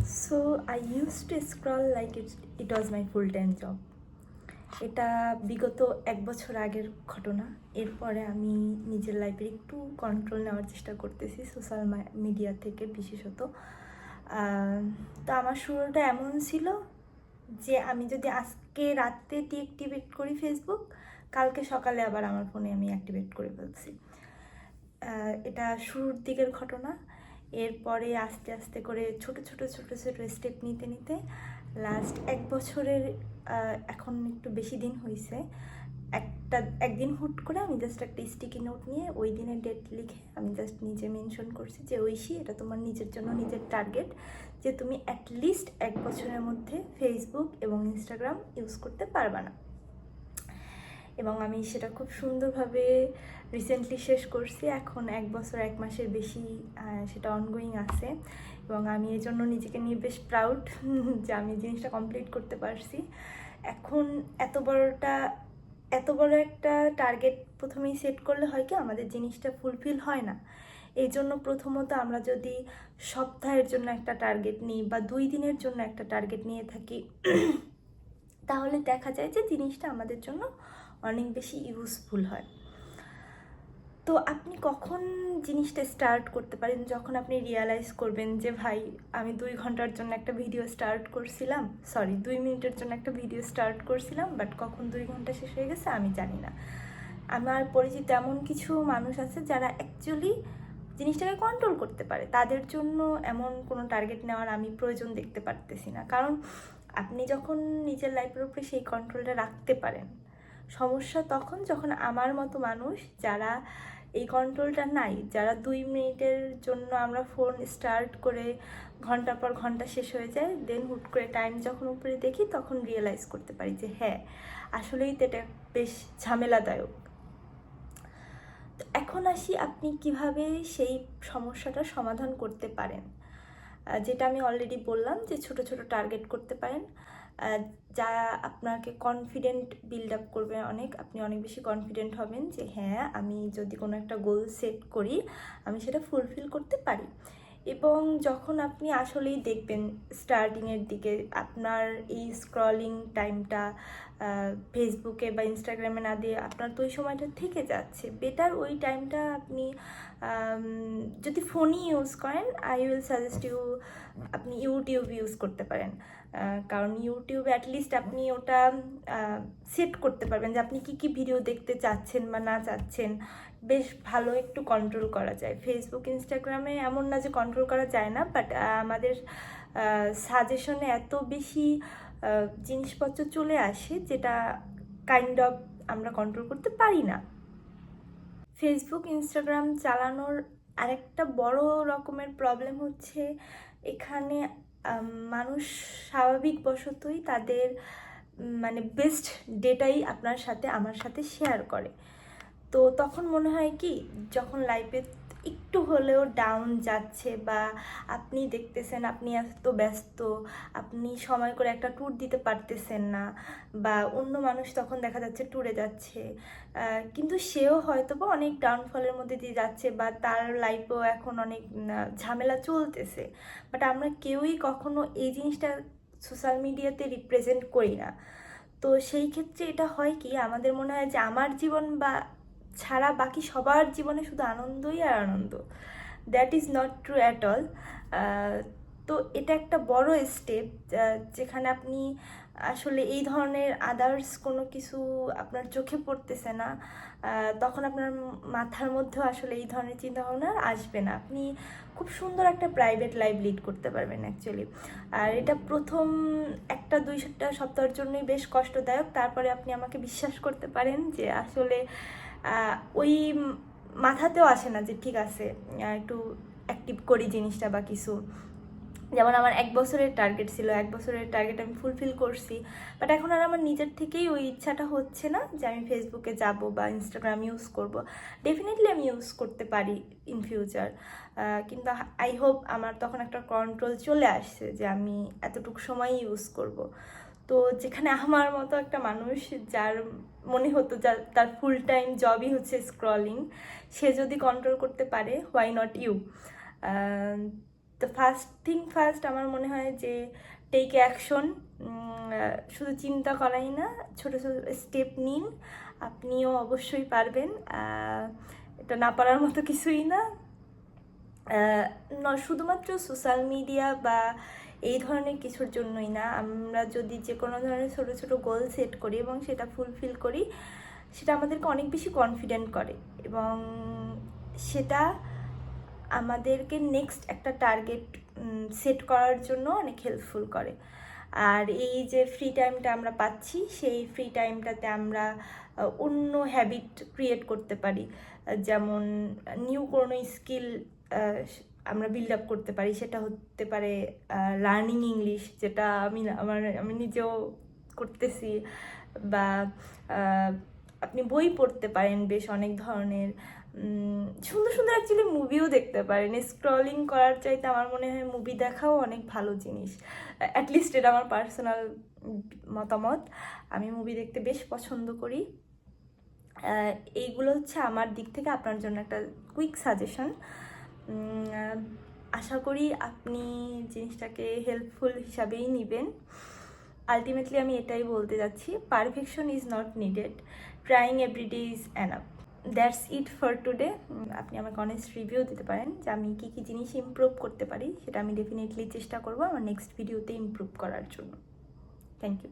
So I used to scroll like it was my full-time job. এটা বিগত 1 বছর আগের ঘটনা। এরপরে আমি নিজের লাইফে একটু কন্ট্রোল নেওয়ার চেষ্টা করতেছি সোশ্যাল মিডিয়া থেকে বিশেষত। তো আমার শুরুটা এমন ছিল যে আমি যদি আজকে রাতে ডিঅ্যাক্টিভেট করি ফেসবুক, কালকে সকালে আবার আমার ফোনে আমি অ্যাক্টিভেট করে ফেলছি। এটা শুরুর দিকের ঘটনা। এরপরে আস্তে আস্তে করে ছোট ছোট স্টেপ নিতে নিতে লাস্ট 1 বছরের এখন একটু বেশি দিন হয়েছে। একদিন হুট করে আমি জাস্ট একটা স্টিকি নোট নিয়ে ওই দিনের ডেট লিখে আমি জাস্ট নিজে মেনশন করছি যে ঐশী, এটা তোমার নিজের জন্য নিজের টার্গেট যে তুমি অ্যাটলিস্ট 1 বছরের মধ্যে ফেসবুক এবং ইনস্টাগ্রাম ইউজ করতে পারবা না। এবং আমি সেটা খুব সুন্দরভাবে রিসেন্টলি শেষ করছি। এখন 1 বছর 1 মাসের বেশি সেটা অনগোয়িং আছে এবং আমি এই জন্য নিজেকে নিয়ে বেশ প্রাউড যে আমি জিনিসটা কমপ্লিট করতে পারছি। এখন এত বড় একটা টার্গেট প্রথমেই সেট করলে হয় কি আমাদের জিনিসটা ফুলফিল হয় না। এই জন্য প্রথমত আমরা যদি সপ্তাহের জন্য একটা টার্গেট নিই বা 2 দিনের জন্য একটা টার্গেট নিয়ে থাকি, তাহলে দেখা যায় যে জিনিসটা আমাদের জন্য অনেক বেশি ইউজফুল হয়। তো আপনি কখন জিনিসটা স্টার্ট করতে পারেন? যখন আপনি রিয়ালাইজ করবেন যে ভাই আমি 2 ঘন্টার জন্য একটা ভিডিও স্টার্ট করছিলাম, 2 মিনিটের জন্য একটা ভিডিও স্টার্ট করছিলাম, বাট কখন 2 ঘন্টা শেষ হয়ে গেছে আমি জানি না। আমার পরিচিত এমন কিছু মানুষ আছে যারা অ্যাকচুয়ালি জিনিসটাকে কন্ট্রোল করতে পারে। তাদের জন্য এমন কোনো টার্গেট নেওয়ার আমি প্রয়োজন দেখতে পারতেছি না। কারণ আপনি যখন নিজের লাইফের উপরে সেই কন্ট্রোলটা রাখতে পারেন, সমস্যা তখন যখন আমার মতো মানুষ যারা এই কন্ট্রোলটা নাই, যারা 2 মিনিটের জন্য আমরা ফোন স্টার্ট করে ঘন্টার পর ঘন্টা শেষ হয়ে যায়, দেন হুট করে টাইম যখন উপরে দেখি তখন রিয়েলাইজ করতে পারি যে হ্যাঁ আসলেই তো এটা বেশ ঝামেলাদায়ক। তো এখন আসি আপনি কিভাবে সেই সমস্যাটা সমাধান করতে পারেন। যেটা আমি অলরেডি বললাম যে ছোট ছোট টার্গেট করতে পারেন, যা আপনাকে কনফিডেন্ট বিল্ড আপ করবে। আপনি অনেক বেশি কনফিডেন্ট হবেন যে হ্যাঁ আমি যদি কোনো একটা গোল সেট করি আমি সেটা ফুলফিল করতে পারি। এবং যখন আপনি আসলেই দেখবেন স্টার্টিংয়ের দিকে আপনার এই স্ক্রলিং টাইমটা ফেসবুকে বা ইনস্টাগ্রামে না দিয়ে আপনার তো ওই সময়টা থেকে যাচ্ছে, বেটার ওই টাইমটা আপনি যদি ফোনই ইউজ করেন, আই উইল সাজেস্ট ইউ আপনি ইউটিউব ইউজ করতে পারেন। কারণ ইউটিউবে অ্যাটলিস্ট আপনি ওটা সেট করতে পারবেন যে আপনি কী কী ভিডিও দেখতে চাচ্ছেন বা না চাচ্ছেন, বেশ ভালো একটু কন্ট্রোল করা যায়। ফেসবুক ইনস্টাগ্রামে এমন না যে কন্ট্রোল করা যায় না, বাট আমাদের সাজেশনে এত বেশি জিনিসপত্র চলে আসে যেটা কাইন্ড অফ আমরা কন্ট্রোল করতে পারি না। ফেসবুক ইনস্টাগ্রাম চালানোর আরেকটা বড় রকমের প্রবলেম হচ্ছে এখানে মানুষ স্বাভাবিকবশতই তাদের মানে বেস্ট ডেটাই আপনার সাথে আমার সাথে শেয়ার করে। তো তখন মনে হয় কি, যখন লাইফে একটু হলেও ডাউন যাচ্ছে বা আপনি দেখতেছেন আপনি এত ব্যস্ত, আপনি সময় করে একটা ট্যুর দিতে পারতেছেন না, বা অন্য মানুষ তখন দেখা যাচ্ছে ট্যুরে যাচ্ছে, কিন্তু সেও হয়তো বা অনেক ডাউনফলের মধ্যে দিয়ে যাচ্ছে বা তার লাইফেও এখন অনেক ঝামেলা চলতেছে, বাট আমরা কেউই কখনো এই জিনিসটা সোশ্যাল মিডিয়াতে রিপ্রেজেন্ট করি না। তো সেই ক্ষেত্রে এটা হয় কি, আমাদের মনে হয় যে আমার জীবন বা ছাড়া বাকি সবার জীবনে শুধু আনন্দই আর আনন্দ। That is not true at all. তো এটা একটা বড় স্টেপ যেখানে আপনি আসলে এই ধরনের আদার্স কোনো কিছু আপনার চোখে পড়তেছে না, তখন আপনার মাথার মধ্যেও আসলে এই ধরনের চিন্তাভাবনা আসবে না। আপনি খুব সুন্দর একটা প্রাইভেট লাইফ লিড করতে পারবেন অ্যাকচুয়ালি। আর এটা প্রথম 1-2 সপ্তাহের জন্যই বেশ কষ্টদায়ক, তারপরে আপনি আমাকে বিশ্বাস করতে পারেন যে আসলে ওই মাথাতেও আসে না যে ঠিক আছে একটু অ্যাক্টিভ করি জিনিসটা বা কিছু। যেমন আমার 1 বছরের টার্গেট ছিল, 1 বছরের টার্গেট আমি ফুলফিল করছি, বাট এখন আর আমার নিজের থেকেই ওই ইচ্ছাটা হচ্ছে না যে আমি ফেসবুকে যাব বা ইনস্টাগ্রাম ইউজ করব। ডেফিনেটলি আমি ইউজ করতে পারি ইন ফিউচার, কিন্তু আই হোপ আমার তখন একটা কন্ট্রোল চলে আসছে যে আমি এতটুকু সময় ইউজ করব। তো যেখানে আমার মতো একটা মানুষ যার মনে হতো তার ফুল টাইম জবই হচ্ছে স্ক্রলিং, সে যদি কন্ট্রোল করতে পারে, হোয়াই নট ইউ। তো ফার্স্ট আমার মনে হয় যে টেক অ্যাকশন, শুধু চিন্তা করাই না, ছোটো ছোটো স্টেপ নিন, আপনিও অবশ্যই পারবেন। এটা না পারার মতো কিছুই না। শুধুমাত্র সোশ্যাল মিডিয়া বা এই ধরনের কিছুর জন্যই না, আমরা যদি যে কোনো ধরনের ছোটো ছোটো গোল সেট করি এবং সেটা ফুলফিল করি, সেটা আমাদেরকে অনেক বেশি কনফিডেন্ট করে এবং সেটা আমাদেরকে নেক্সট একটা টার্গেট সেট করার জন্য অনেক হেল্পফুল করে। আর এই যে ফ্রি টাইমটা আমরা পাচ্ছি, সেই ফ্রি টাইমটাতে আমরা অন্য হ্যাবিট ক্রিয়েট করতে পারি, যেমন নিউ কোনো স্কিল আমরা বিল্ড আপ করতে পারি। সেটা হতে পারে লার্নিং ইংলিশ, যেটা আমি নিজেও করতেছি, বা আপনি বই পড়তে পারেন বেশ অনেক ধরনের, সুন্দর সুন্দর অ্যাকচুয়ালি মুভিও দেখতে পারেন। স্ক্রলিং করার চাইতে আমার মনে হয় মুভি দেখাও অনেক ভালো জিনিস, অ্যাটলিস্ট এটা আমার পার্সোনাল মতামত। আমি মুভি দেখতে বেশ পছন্দ করি। এইগুলো হচ্ছে আমার দিক থেকে আপনার জন্য একটা কুইক সাজেশন। আশা করি আপনি জিনিসটাকে হেল্পফুল হিসাবেই নেবেন। আলটিমেটলি আমি এটাই বলতে যাচ্ছি, perfection is not needed, trying everyday is enough. That's it for today. আপনি আমাকে অনেস্ট রিভিউ দিতে পারেন যে আমি কী কী জিনিস ইমপ্রুভ করতে পারি, সেটা আমি ডেফিনেটলি চেষ্টা করবো আমার নেক্সট ভিডিওতে ইমপ্রুভ করার জন্য। Thank you.